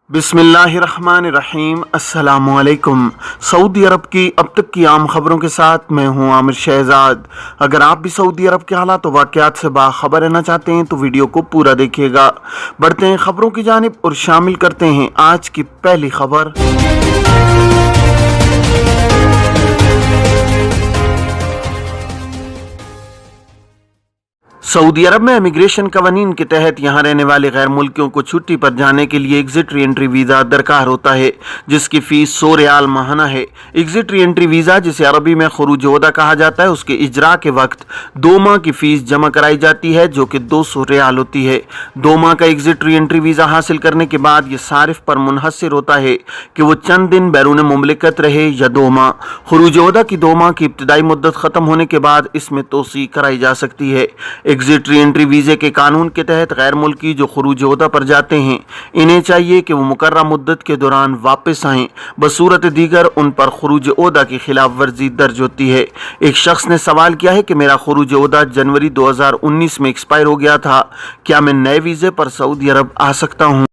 बिस्मिल्लाहिर्रहमानिर्रहीम। अस्सलामु अलैकुम। सऊदी अरब की अब तक की आम खबरों के साथ मैं हूं आमिर शहजाद। अगर आप भी सऊदी अरब के हालात और वाक़यात से बाखबर रहना चाहते हैं तो वीडियो को पूरा देखिएगा। बढ़ते हैं खबरों की जानिब और शामिल करते हैं आज की पहली खबर। सऊदी अरब में इमिग्रेशन कवानीन के तहत यहाँ रहने वाले गैर मुल्कियों को छुट्टी पर जाने के लिए एग्जिट री एंट्री वीज़ा दरकार होता है, जिसकी फ़ीस 100 रियाल माहाना है। एग्जिट री एंट्री वीज़ा, जिसे अरबी में खुरूज ओदा कहा जाता है, उसके इजरा के वक्त 2 माह की फ़ीस जमा कराई जाती है, जो कि 200 रियाल होती है। 2 माह का एग्जिट री एंट्री वीज़ा हासिल करने के बाद ये सारिफ पर मुनहसर होता है कि वो चंद दिन बैरून मुमलिकत रहे या 2 माह। खुरूज ओदा की 2 माह की इब्तदाई मुद्दत ख़त्म होने के बाद इसमें तोसी कराई जा सकती है। एग्जिट री एंट्री वीज़े के कानून के तहत गैर मुल्की जो खुरूज ओदा पर जाते हैं, इन्हें चाहिए कि वो मुकर्रर मुद्दत के दौरान वापस आएँ। बसूरत दीगर उन पर खुरूज ओदा की खिलाफ वर्जी दर्ज होती है। एक शख्स ने सवाल किया है कि मेरा खुरूज ओदा जनवरी 2019 में एक्सपायर हो गया था, क्या मैं नए वीज़े पर सऊदी अरब आ सकता हूँ?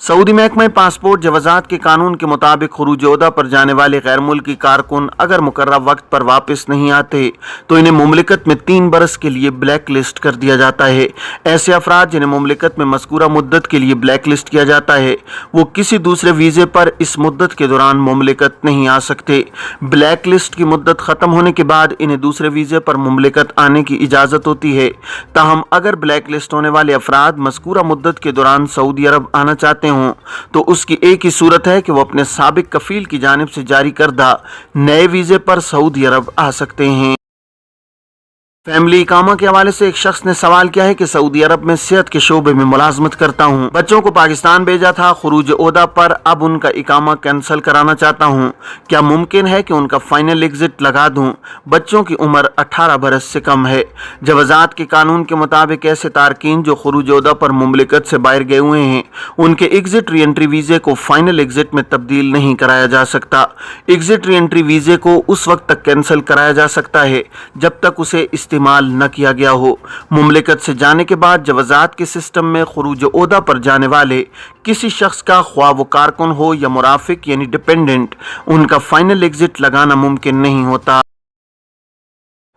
सऊदी महकमा पासपोर्ट जवाज़ात के कानून के मुताबिक खुरूज ओदा पर जाने वाले गैर मुल्की कारकुन अगर मुकर्रर वक्त पर वापस नहीं आते तो इन्हें मुमलिकत में 3 बरस के लिए ब्लैक लिस्ट कर दिया जाता है। ऐसे अफराद जिन्हें मुमलिकत में मज़कूरा मुद्दत के लिए ब्लैक लिस्ट किया जाता है, वो किसी दूसरे वीज़े पर इस मुद्दत के दौरान मुमलिकत नहीं आ सकते। ब्लैक लिस्ट की मुद्दत ख़त्म होने के बाद इन्हें दूसरे वीज़े पर मुमलिकत आने की इजाज़त होती है। ताहम अगर ब्लैक लिस्ट होने वाले अफराद मज़कूरा मुद्दत के दौरान सऊदी अरब आना चाहते हों तो उसकी एक ही सूरत है कि वो अपने साबिक कफील की जानिब से जारी करदा नए वीज़े पर सऊदी अरब आ सकते हैं। फैमिली इकामा के हवाले से एक शख्स ने सवाल किया है कि सऊदी अरब में सेहत के शोबे में मुलाजमत करता हूँ, बच्चों को पाकिस्तान भेजा था खुरूज ओदा पर, अब उनका इकामा कैंसिल कराना चाहता हूँ, क्या मुमकिन है कि उनका फाइनल एग्जिट लगा दूँ? बच्चों की उम्र 18 बरस से कम है। जवाज़ात के कानून के मुताबिक ऐसे तारकीन जो खुरूज ओदा पर मुमलिकत से बाहर गए हुए हैं, उनके एग्जिट री एंट्री वीज़े को फाइनल एग्जिट में तब्दील नहीं कराया जा सकता। एग्जिट री एंट्री वीज़े को उस वक्त तक कैंसिल कराया जा सकता है जब तक उसे इस्तेमाल न किया गया हो। मुमलिकत से जाने के बाद जवाज़ात के सिस्टम में खुरूज ओदा पर जाने वाले किसी शख्स का, ख्वाह वो कारकुन हो या मुराफिक यानी डिपेंडेंट, उनका फाइनल एग्जिट लगाना मुमकिन नहीं होता।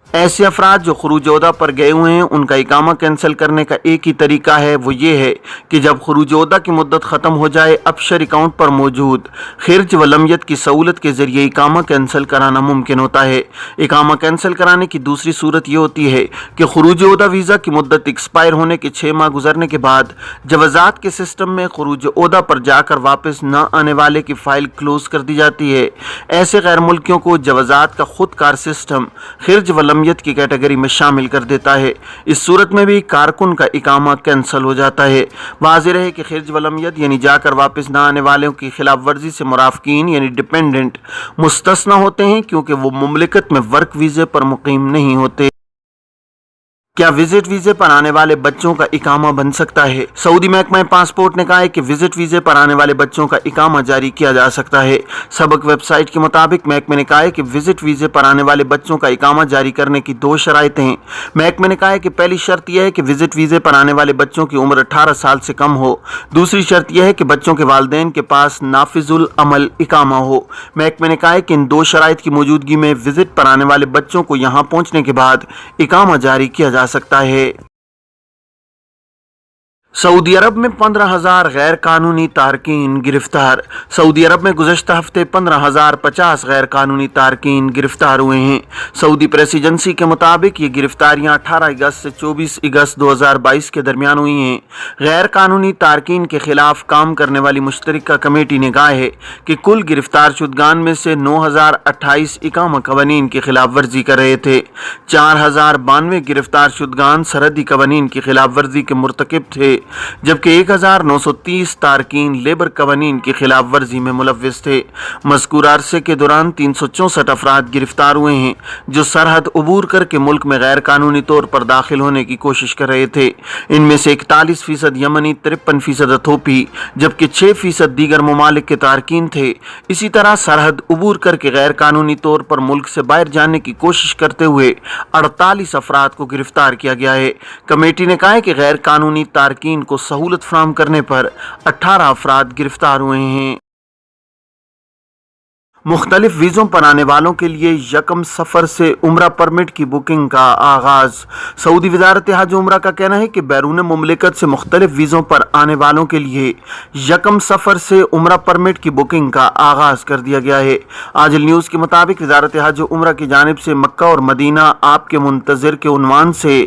ऐसे अफराद जो खुरूज ओदा पर गए हुए हैं, उनका इकामा कैंसिल करने का एक ही तरीका है, वो ये है कि जब खुरूज ओदा की मुद्दत ख़त्म हो जाए, अबशर अकाउंट पर मौजूद खिर्ज वलमियत की सहूलत के ज़रिए इकामा कैंसिल कराना मुमकिन होता है। इकामा कैंसिल कराने की दूसरी सूरत ये होती है कि खुरूज ओदा वीज़ा की मुद्दत एक्सपायर होने के 6 माह गुजरने के बाद जवाज़ात के सिस्टम में खुरूज ओदा पर जाकर वापस न आने वाले की फ़ाइल क्लोज कर दी जाती है। ऐसे गैर मुल्कियों को जवाज़ात का खुद कार सिस्टम खिर्ज वलमियत की कैटेगरी में शामिल कर देता है। इस सूरत में भी कारकुन का इकामा कैंसिल हो जाता है। वाज़ेह है कि खिर्ज वलमियत यानी जाकर वापस न आने वालों की खिलाफ वर्जी से मुराफिकीन यानी डिपेंडेंट मुस्तस्ना होते हैं, क्योंकि वो मुमलिकत में वर्क वीज़े पर मुकीम नहीं होते। क्या विजिट वीज़े पर आने वाले बच्चों का इकामा बन सकता है? सऊदी महकमा पासपोर्ट ने कहा है कि विजिट वीज़े पर आने वाले बच्चों का इकामा जारी किया जा सकता है। सबक वेबसाइट के मुताबिक महकमे ने कहा है कि विजिट वीज़े पर आने वाले बच्चों का इकामा जारी करने की 2 शराइतें हैं। महकमे ने कहा है कि पहली शर्त यह है कि विजिट वीज़े पर आने वाले बच्चों की उम्र 18 साल से कम हो। दूसरी शर्त यह है कि बच्चों के वालिदैन के पास नाफिजुल अमल इकामा हो। महकमे ने कहा है कि इन 2 शराइत की मौजूदगी में विजिट पर आने वाले बच्चों को यहाँ पहुँचने के बाद इकामा जारी किया जा सकता है। सऊदी अरब में 15,000 गैर कानूनी तारकीन गिरफ्तार। सऊदी अरब में गुज़श्ता हफ्ते 15,050 गैर कानूनी तारकीन गिरफ्तार हुए हैं। सऊदी प्रेस एजेंसी के मुताबिक ये गिरफ्तारियां 18 अगस्त से 24 अगस्त 2022 के दरमियान हुई हैं। गैर कानूनी तारकीन के खिलाफ काम करने वाली मुश्तरका कमेटी ने कहा है कि कुल गिरफ्तार शुदगान में से 9,028 इकामा कवानीन की खिलाफ वर्जी कर रहे थे। 4,092 गिरफ्तार शुदगान सरहदी कवानीन की खिलाफ वर्जी के मुर्तकिब थे, जबकि 1,930 तारकीन लेबर कवानीन की खिलाफ वर्जी में मुलव्विस थे। मज़कूर अरसे के दौरान 364 अफराद गिरफ्तार हुए हैं जो सरहद अबूर करके मुल्क में गैर कानूनी तौर पर दाखिल होने की कोशिश कर रहे थे। इनमें से 41% यमनी, 53% अथोपी, जबकि 6% दीगर ममालिक के तारकीन थे। इसी तरह सरहद अबूर करके गैर कानूनी तौर पर मुल्क से बाहर जाने की कोशिश करते हुए 48 अफराद को गिरफ्तार किया गया है। कमेटी ने कहा है कि गैर कानूनी तारकीन ज़ायरीन को सहूलत फराहम करने पर 18 अफराद गिरफ्तार हुए हैं। मुख्तलिफ वीज़ों पर आने वालों के लिए यकम सफ़र से उम्रा परमिट की बुकिंग का आगाज़। सऊदी वज़ारत हज उम्रा का कहना है कि बैरून मुमलिकत से मुख्तलिफ वीज़ों पर आने वालों के लिए यकम सफ़र से उम्रा परमिट की बुकिंग का आगाज़ कर दिया गया है। आजिल न्यूज़ के मुताबिक वज़ारत हज उम्रा की जानिब से मक्का और मदीना आपके मुंतज़िर के उन्वान से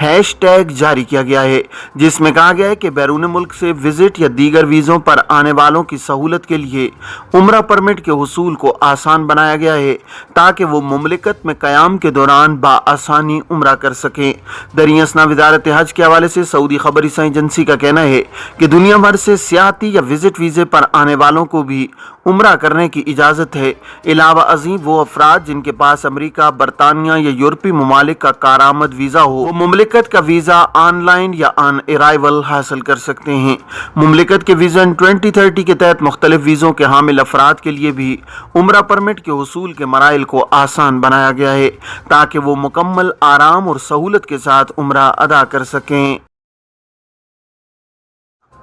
हैशटैग जारी किया गया है, जिसमें कहा गया है कि बैरून मुल्क से विज़िट या दीगर वीज़ों पर आने वालों की सहूलत के लिए उम्रा परमिट के हुसूल को आसान बनाया गया है ताकि वो मुमलिकत में क़याम के दौरान बाआसानी उम्रा कर सकें। दरियासना वज़ारत हज के हवाले से सऊदी खबर एजेंसी का कहना है कि दुनिया भर से सियाहती या विजिट वीज़े पर आने वालों को भी उम्रा करने की इजाज़त है। अलावा अज़ीम वो अफराद जिनके पास अमरीका, बरतानिया या यूरोपीय ममालिक का कारामद वीज़ा हो, वो मुमलिकत का वीज़ा ऑनलाइन या ऑन अराइवल हासिल कर सकते हैं। मुमलिकत के विज़न 2030 के तहत मुख्तलिफ वीज़ों के हामिल अफराद के लिए भी उम्रा परमिट के हुसूल के मराइल को आसान बनाया गया है ताकि वो मुकम्मल आराम और सहूलत के साथ उम्रा अदा कर सकें।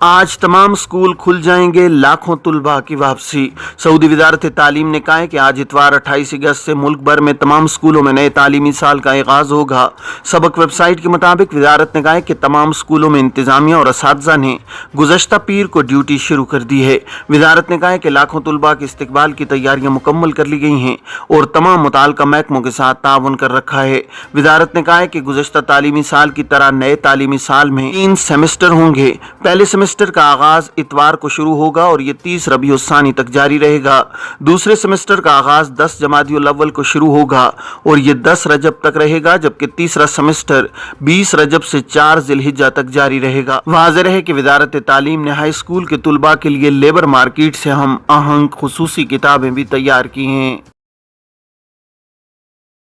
आज तमाम स्कूल खुल जाएंगे, लाखों तुलबा की वापसी। सऊदी वज़ारत तालीम ने कहा है कि आज इतवार 28 अगस्त से मुल्क भर में तमाम स्कूलों में नए तालीमी साल का आगाज़ होगा। सबक वेबसाइट के मुताबिक वज़ारत ने कहा है कि तमाम स्कूलों में इंतज़ामिया और असातिज़ा ने गुज़श्ता पीर को ड्यूटी शुरू कर दी है। वज़ारत ने कहा है कि लाखों तुलबा के इस्तकबाल की तैयारियाँ मुकम्मल कर ली गई हैं और तमाम मुताल्लिक़ा महकमों के साथ ताउन कर रखा है। वज़ारत ने कहा है कि गुज़श्ता तालीमी साल की तरह नए तालीमी साल में 3 सेमेस्टर होंगे। पहले सेमेस्टर का आगाज इतवार को शुरू होगा और ये 30 रबीउस्सानी तक जारी रहेगा। दूसरे सेमेस्टर का आगाज 10 जमादियुल अव्वल को शुरू होगा और ये 10 रजब तक रहेगा, जबकि तीसरा सेमेस्टर 20 रजब से 4 ज़िलहिज्जा तक जारी रहेगा। वाज़ेह है कि वज़ारत तालीम ने हाई स्कूल के तुलबा के लिए लेबर मार्केट से हम आहंग खुसूसी किताबें भी तैयार की हैं।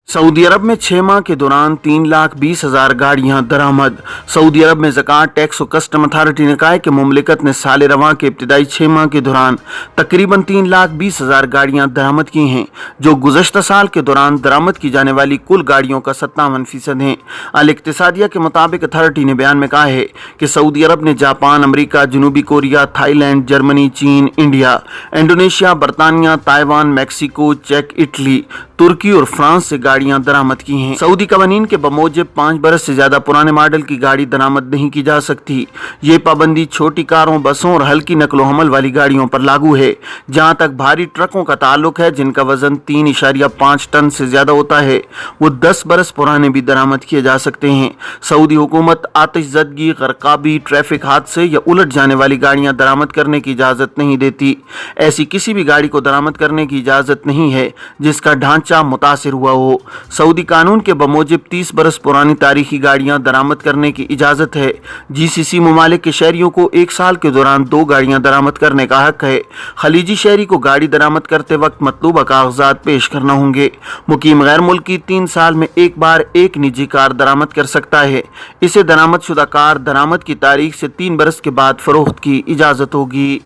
सऊदी अरब में 6 माह के दौरान 3,20,000 गाड़ियां दरामद। सऊदी अरब में ज़कात टैक्स और कस्टम अथॉरिटी ने कहा है कि मुमलिकत ने साल रवां के इब्तिदाई 6 माह के दौरान तकरीबन 3,20,000 गाड़ियां दरामद की हैं, जो गुज़श्ता साल के दौरान दरामद की जाने वाली कुल गाड़ियों का 57% है। अल इक्तिसादिया के मुताबिक अथॉरिटी ने बयान में कहा है कि सऊदी अरब ने जापान, अमरीका, जनूबी कोरिया, थाईलैंड, जर्मनी, चीन, इंडिया, इंडोनेशिया, बरतानिया, ताइवान, मैक्सिको, चेक, इटली, तुर्की और फ्रांस से गाड़ियां दरामद की हैं। सऊदी कवानीन के बमूजिब 5 बरस से ज्यादा पुराने मॉडल की गाड़ी दरामद नहीं की जा सकती। ये पाबंदी छोटी कारों, बसों और हल्की नकलो हमल वाली गाड़ियों पर लागू है। जहां तक भारी ट्रकों का ताल्लुक है, जिनका वजन 3.5 टन से ज्यादा होता है, वो 10 बरस पुराने भी दरामद किए जा सकते हैं। सऊदी हुकूमत आतिशज़दगी, ग़रक़ाबी, ट्रैफिक हादसे या उलट जाने वाली गाड़ियां दरामद करने की इजाज़त नहीं देती। ऐसी किसी भी गाड़ी को दरामद करने की इजाज़त नहीं है जिसका ढांचा मुतासिर हुआ हो। सऊदी कानून के बमूजिब 30 बरस पुरानी तारीखी गाड़ियां दरामद करने की इजाज़त है। जीसीसी ममालिक के शहरियों को 1 साल के दौरान 2 गाड़ियां दरामद करने का हक है। खलीजी शहरी को गाड़ी दरामद करते वक्त मतलूबा कागजात पेश करना होंगे। मुकीम गैर मुल्की 3 साल में 1 बार 1 निजी कार दरामद कर सकता है। इसे दरामद शुदा कार दरामद की तारीख से 3 बरस के बाद फरोख्त की इजाज़त होगी।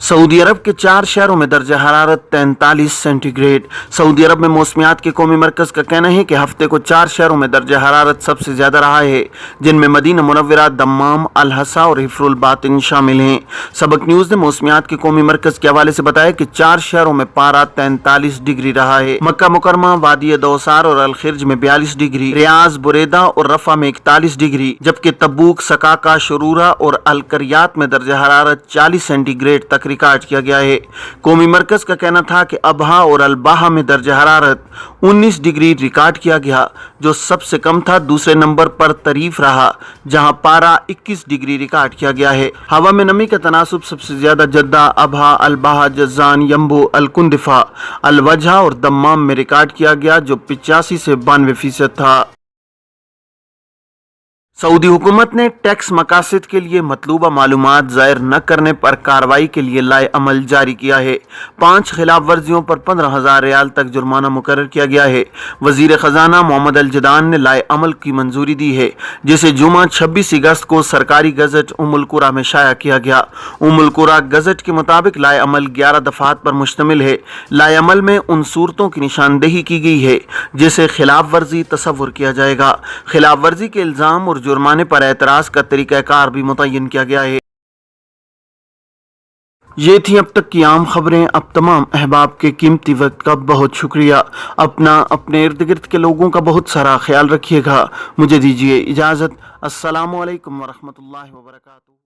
सऊदी अरब के 4 शहरों में दर्जा हरारत 43 सेंटीग्रेड। सऊदी अरब में मौसमियात के कौमी मरकज़ का कहना है कि हफ्ते को 4 शहरों में दर्जा हरारत सबसे ज़्यादा रहा है, जिनमें मदीना मुनव्वरा, दम्माम, अल हसा और हिफ्रुल बातिन शामिल हैं। सबक न्यूज़ ने मौसमियात के कौमी मरकज़ के हवाले से बताया कि 4 शहरों में पारा 43 डिग्री रहा है। मक्का मुकरमा, वादी दौसार और अल खिर्ज में 42 डिग्री, रियाज, बुरेदा और रफा में 41 डिग्री, जबकि तबूक, सकाका, शुरूरा और अल करियात में दर्जा हरारत 40 सेंटीग्रेड तक रिकॉर्ड किया गया है। कौमी मरकज का कहना था कि अबहा और अलबाहा में दर्जा हरारत 19 डिग्री रिकॉर्ड किया गया, जो सबसे कम था। दूसरे नंबर पर तरीफ रहा, जहां पारा 21 डिग्री रिकॉर्ड किया गया है। हवा में नमी का तनासुब सबसे ज्यादा जद्दा, अबहा, अलबाहा, जज़ान, यम्बो, अलकुंदिफा, अलवजहा और दम्माम में रिकॉर्ड किया गया, जो 85 से 92% था। सऊदी हुकूमत ने टैक्स मकासद के लिए मतलूबा मालूमात ज़ाहिर न करने पर कार्रवाई के लिए लाए अमल जारी किया है। 5 खिलाफ वर्जियों पर 15,000 रियाल तक जुर्माना मुकर्रर किया गया है। वजीर ख़जाना मोहम्मद अल जदान ने लाए अमल की मंजूरी दी है, जिसे जुमा 26 अगस्त को सरकारी गज़ट उम्मुल कुरा में शाया किया गया। उम्मुल कुरा गज़ट के मुताबिक लाए अमल 11 दफ़ात पर मुश्तमिल है। लाए अमल में उन सूरतों की निशानदेही की गई है जिसे खिलाफ वर्जी तस्वुर किया जाएगा। खिलाफ वर्जी के इल्ज़ाम और जुर्माने पर एतराज़ का तरीक़ा कार भी मुतय्यन किया गया है। ये थी अब तक की आम खबरें। अब तमाम अहबाब के कीमती वक्त का बहुत शुक्रिया। अपने इर्द गिर्द के लोगों का बहुत सारा ख्याल रखिएगा। मुझे दीजिए इजाज़त। अस्सलामु अलैकुम वरहमतुल्लाहि वबरकातुहू।